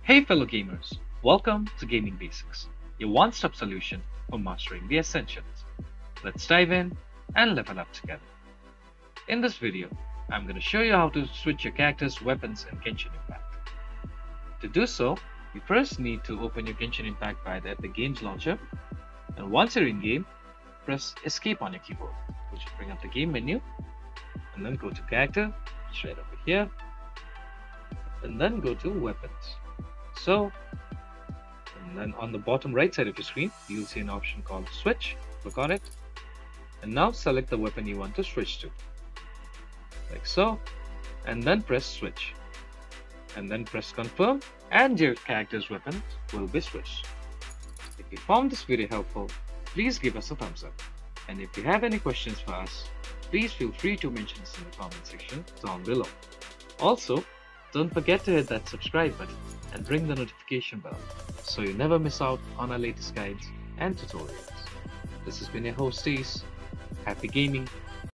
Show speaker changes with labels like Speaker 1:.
Speaker 1: Hey fellow gamers, welcome to Gaming Basics, your one-stop solution for mastering the essentials. Let's dive in and level up together. In this video, I'm going to show you how to switch your character's weapons in Genshin Impact. To do so, you first need to open your Genshin Impact by the game's launcher, and once you're in game, press escape on your keyboard, which will bring up the game menu, and then go to character, which is right over here, and then go to weapons. And then on the bottom right side of your screen, you'll see an option called Switch. Click on it, and now select the weapon you want to switch to, like so, and then press Switch. And then press Confirm, and your character's weapon will be switched. If you found this video helpful, please give us a thumbs up. And if you have any questions for us, please feel free to mention us in the comment section down below. Also, don't forget to hit that subscribe button and ring the notification bell so you never miss out on our latest guides and tutorials. This has been your host Ace. Happy gaming.